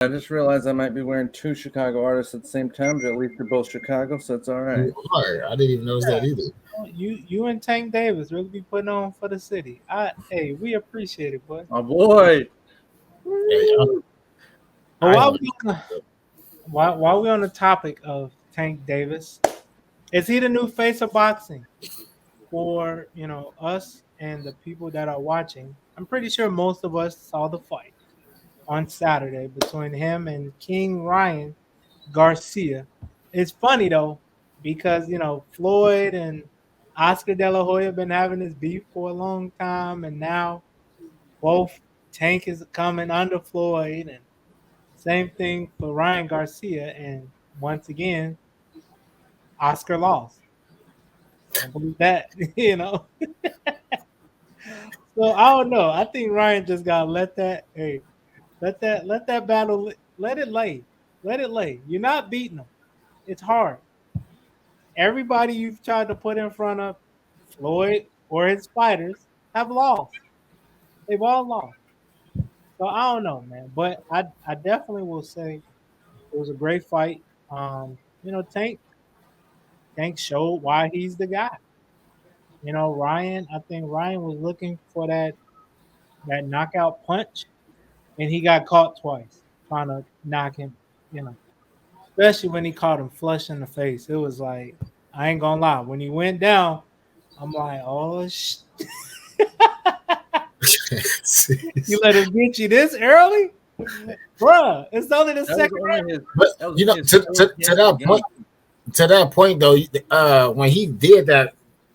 I just realized I might be wearing two Chicago artists at the same time, but at least they're both Chicago, so it's all right. You are. I didn't even notice that either. You and Tank Davis really be putting on for the city. Hey, we appreciate it, boy. Oh boy. Hey, But I while ain't we while we on the topic of Tank Davis, is he the new face of boxing for us and the people that are watching? I'm pretty sure most of us saw the fight on Saturday between him and King Ryan Garcia. It's funny though because Floyd and Oscar De La Hoya have been having this beef for a long time, and now both Tank is coming under Floyd, and same thing for Ryan Garcia. And once again, Oscar lost. Can't believe that, So I don't know. I think Ryan just gotta let that battle let it lay. Let it lay. You're not beating them. It's hard. Everybody you've tried to put in front of Floyd or his fighters have lost. They've all lost. So I don't know, man. But I definitely will say it was a great fight. Tank showed why he's the guy. Ryan, I think Ryan was looking for that knockout punch, and he got caught twice trying to knock him. You know, especially when he caught him flush in the face. It was like, I ain't gonna lie, when he went down, I'm like, oh you let him get you this early, bruh. It's only the second round. But to that point though, when he did that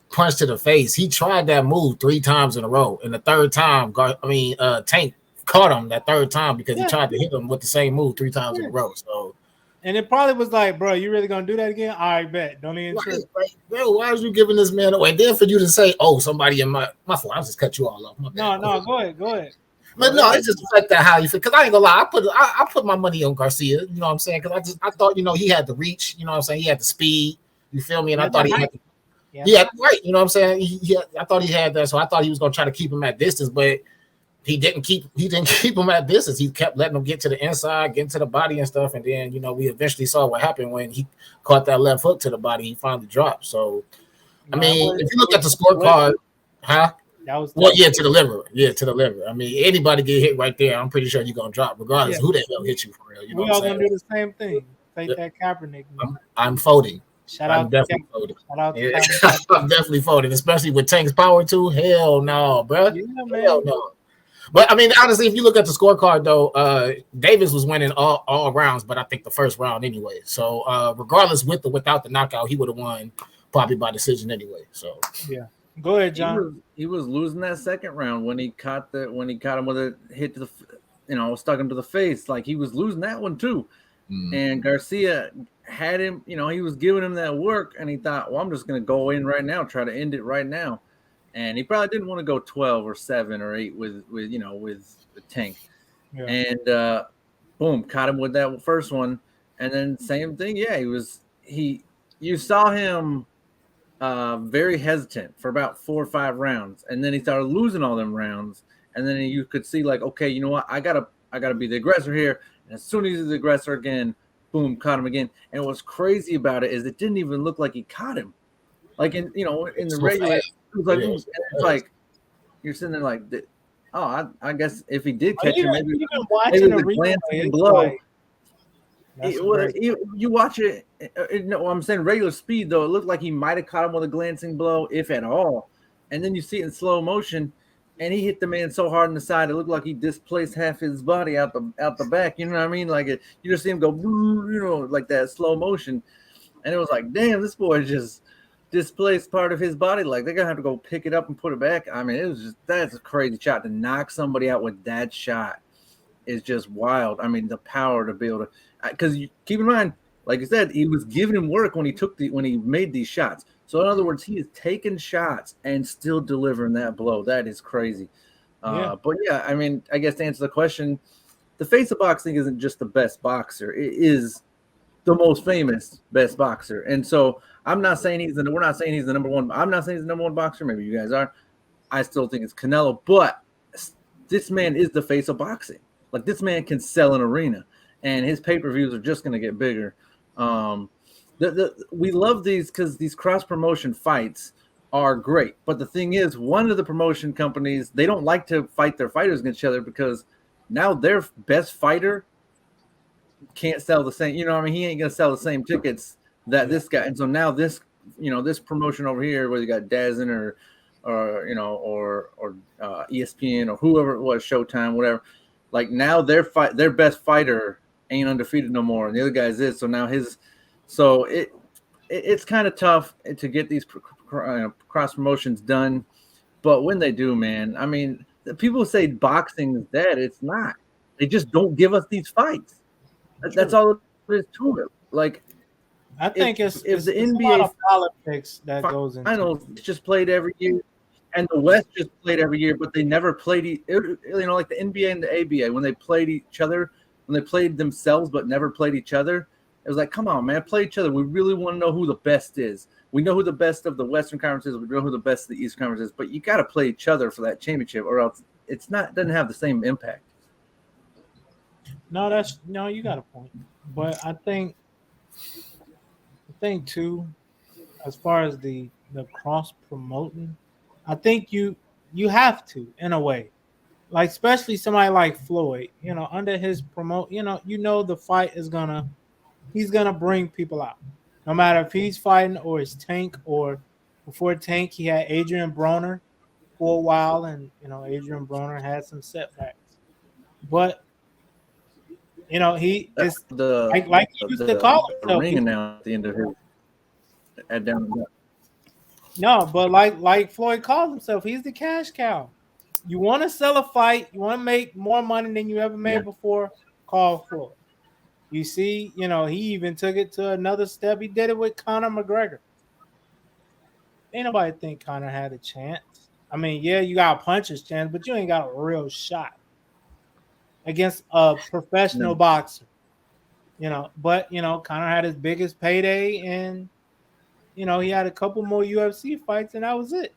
punch to the face, he tried that move 3 times in a row, and the third time, Tank caught him that third time because he tried to hit him with the same move 3 times in a row. So. And it probably was like, bro, you really gonna do that again? All right, bet. Don't even trip. Bro, why are you giving this man away? And then for you to say, oh, somebody in my fault, I'll just cut you all off. No, go ahead. But no, it's just like that how you feel. Because I ain't gonna lie, I put my money on Garcia. You know what I'm saying? Because I thought he had the reach. You know what I'm saying? He had the speed. You feel me? And I thought he had. Right. You know what I'm saying? I thought he had that, so I thought he was gonna try to keep him at distance, but. He didn't keep him at distance. He kept letting him get to the inside, get into the body and stuff. And then, we eventually saw what happened when he caught that left hook to the body. He finally dropped. So, if you look at the scorecard, to the liver. Yeah, to the liver. I mean, anybody get hit right there, I'm pretty sure you're going to drop, regardless of who the hell hit you for real. We all going to do the same thing. Take that Kaepernick. I'm folding. I'm definitely folding. I'm definitely folding, especially with Tank's power too. Hell no, bro. Yeah, hell no. But honestly, if you look at the scorecard, though, Davis was winning all rounds, but I think the first round anyway. So regardless, with or without the knockout, he would have won probably by decision anyway. So yeah, go ahead, John. He was losing that second round when he caught him with a hit to the stuck him to the face. Like he was losing that one too. And Garcia had him. He was giving him that work, and he thought, well, I'm just going to go in right now, try to end it right now. And he probably didn't want to go 12 or 7 or 8 with the Tank. Yeah. And boom, caught him with that first one. And then same thing. Yeah, you saw him very hesitant for about 4 or 5 rounds. And then he started losing all them rounds. And then you could see like, okay, you know what? I gotta be the aggressor here. And as soon as he's the aggressor again, boom, caught him again. And what's crazy about it is it didn't even look like he caught him. Like in the regular. It was like, it's like you're sitting there like, I guess if he did catch him, maybe it was a glancing blow. You watch it. No, I'm saying regular speed though. It looked like he might have caught him with a glancing blow, if at all. And then you see it in slow motion, and he hit the man so hard in the side, it looked like he displaced half his body out the back. You know what I mean? Like you just see him go, like that slow motion, and it was like, damn, this boy just displaced part of his body. Like they're gonna have to go pick it up and put it back. I mean, that's a crazy shot. To knock somebody out with that shot is just wild. I mean, the power to be able to, because you keep in mind, like I said, he was giving him work when he made these shots. So in other words, he is taking shots and still delivering that blow. That is crazy. But yeah, I mean, I guess to answer the question, the face of boxing isn't just the best boxer. It is the most famous best boxer. And so we're not saying he's the number one. I'm not saying he's the number one boxer. Maybe you guys are. I still think it's Canelo, but this man is the face of boxing. Like this man can sell an arena. and his pay-per-views are just going to get bigger. We love these because these cross-promotion fights are great. But the thing is, one of the promotion companies, they don't like to fight their fighters against each other because now their best fighter can't sell the same. You know what I mean? He ain't going to sell the same tickets that this guy. And so now this, this promotion over here, whether you got DAZN or ESPN or whoever it was, Showtime, whatever. Like now their best fighter ain't undefeated no more, and the other guy's is. So now it's kind of tough to get these cross promotions done. But when they do, man, I mean, people say boxing is dead. It's not. They just don't give us these fights. That's all there is to it. Like, I think if the it's NBA a lot of politics that goes into finals just played every year, and the West just played every year, but they never played. Like the NBA and the ABA, when they played each other, when they played themselves but never played each other, it was like, come on, man, play each other. We really want to know who the best is. We know who the best of the Western Conference is. We know who the best of the East Conference is. But you got to play each other for that championship, or else doesn't have the same impact. No, you got a point. But I think too, as far as the cross promoting, I think you have to, in a way. Like, especially somebody like Floyd, under his promote, the fight he's gonna bring people out. No matter if he's fighting or it's Tank, or before Tank he had Adrian Broner for a while, and Adrian Broner had some setbacks. But he is like he used to call himself. Ring announced at the end of his down. No, but like Floyd calls himself, he's the cash cow. You want to sell a fight, you want to make more money than you ever made before, call Floyd. You see, he even took it to another step. He did it with Conor McGregor. Ain't nobody think Conor had a chance. I mean, yeah, you got a puncher's chance, but you ain't got a real shot against a professional boxer. But Conor had his biggest payday, and he had a couple more UFC fights, and that was it.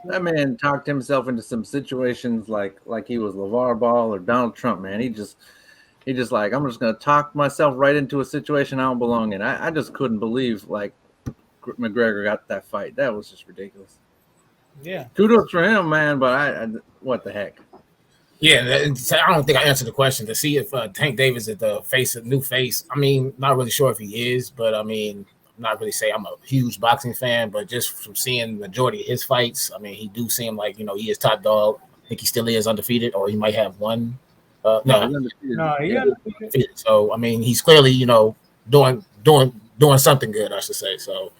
That man talked himself into some situations like he was LeVar Ball or Donald Trump, man. He just like, I'm just gonna talk myself right into a situation I don't belong in. I just couldn't believe like McGregor got that fight. That was just ridiculous. Yeah. Kudos for him, man. But I what the heck? Yeah, I don't think I answered the question to see if Tank Davis is the new face. I mean, not really sure if he is, but I mean, I'm not really say I'm a huge boxing fan, but just from seeing the majority of his fights, I mean, he do seem like he is top dog. I think he still is undefeated, or he might have one. Undefeated. So I mean, he's clearly doing something good, I should say. So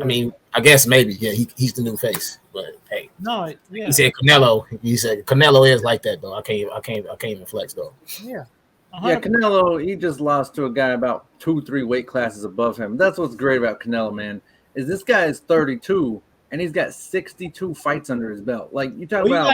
I mean, I guess maybe he's the new face. But hey, he said Canelo. He said Canelo is like that though. I can't even flex though. Yeah. 100%. Yeah, Canelo, he just lost to a guy about 2-3 weight classes above him. That's what's great about Canelo, man. Is this guy is 32 and he's got 62 fights under his belt. Like you talk about.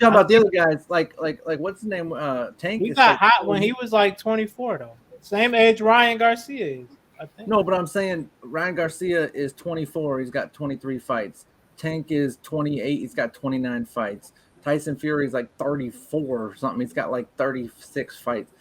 Talking about the other guys, like what's his name? Tank. He got hot when he was like 24, though. Same age Ryan Garcia is, I think. No, but I'm saying Ryan Garcia is 24. He's got 23 fights. Tank is 28. He's got 29 fights. Tyson Fury is like 34 or something. He's got like 36 fights.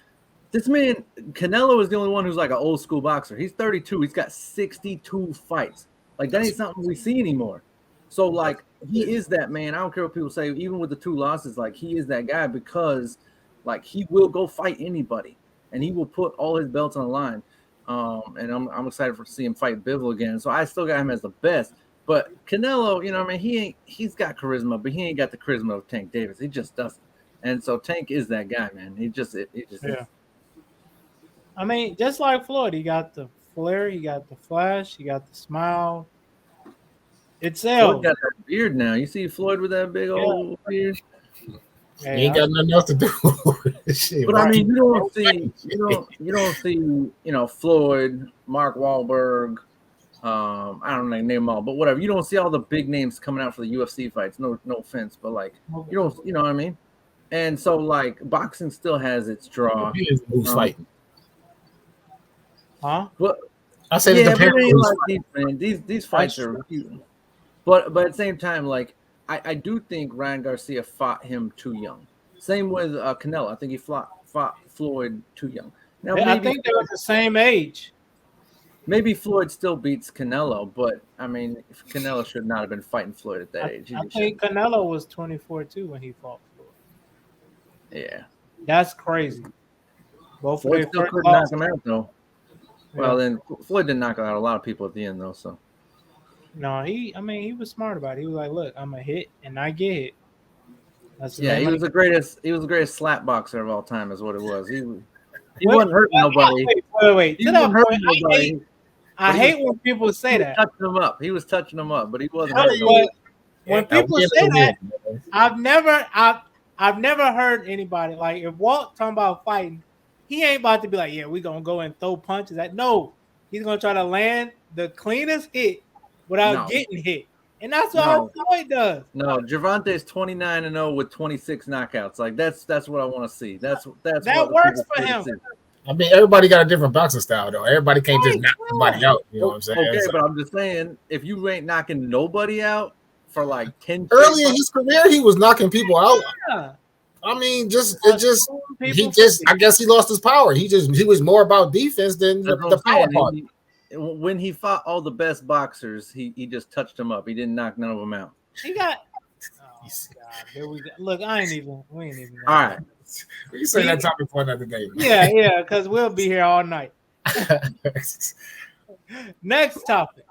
This man, Canelo, is the only one who's like an old school boxer. He's 32. He's got 62 fights. Like that ain't something we see anymore. So like he is that man. I don't care what people say. Even with the 2 losses, like he is that guy because like he will go fight anybody and he will put all his belts on the line. And I'm excited to see him fight Bivol again. So I still got him as the best. But Canelo, I mean, he's got charisma, but he ain't got the charisma of Tank Davis. He just doesn't. And so Tank is that guy, man. He just is. I mean, just like Floyd, he got the flair, he got the flash, he got the smile. Floyd got that beard now. You see Floyd with that big old beard? Hey, he ain't got nothing else to do. But I mean, you don't see Floyd, Mark Wahlberg. I don't know, name them all, but whatever. You don't see all the big names coming out for the UFC fights. No offense, but like you don't, you know what I mean? And so like boxing still has its draw. Who's fighting? Huh? But I said it depends. Like these fights are huge. But at the same time, like I do think Ryan Garcia fought him too young. Same with Canelo. I think he fought fought Floyd too young. Now I think they were the same age. Maybe Floyd still beats Canelo, but I mean, Canelo should not have been fighting Floyd at that age. I think Canelo was 24 too when he fought Floyd. Yeah, that's crazy. Both Floyd still couldn't knock him out though. Yeah. Well, then Floyd didn't knock out a lot of people at the end though. So no, he was smart about it. He was like, "Look, I'm a hit and I get hit." He was the greatest. He was the greatest slap boxer of all time, is what it was. He wasn't hurting nobody. Wait. To that point, nobody. I hate when people say that. Touching him up. He was touching him up, but he wasn't hurting nobody. When people say that, I've never heard anybody like if Walt talking about fighting, he ain't about to be like, yeah, we gonna go and throw punches. No, he's gonna try to land the cleanest hit without getting hit, and that's what Floyd does. No, Gervonta is 29-0 with 26 knockouts. Like that's what I want to see. That works for him. I mean, everybody got a different boxing style, though. Everybody can't just knock somebody out. You know what I'm saying? Okay, but I'm just saying, if you ain't knocking nobody out for like 10 early in his career, he was knocking people out. Yeah. I mean, I guess he lost his power. He was more about defense than the power part. When he fought all the best boxers, he just touched them up. He didn't knock none of them out. He got. Oh God! Here we go. Look, we ain't even. All right. You say that topic for another day. Yeah, because we'll be here all night. Next topic.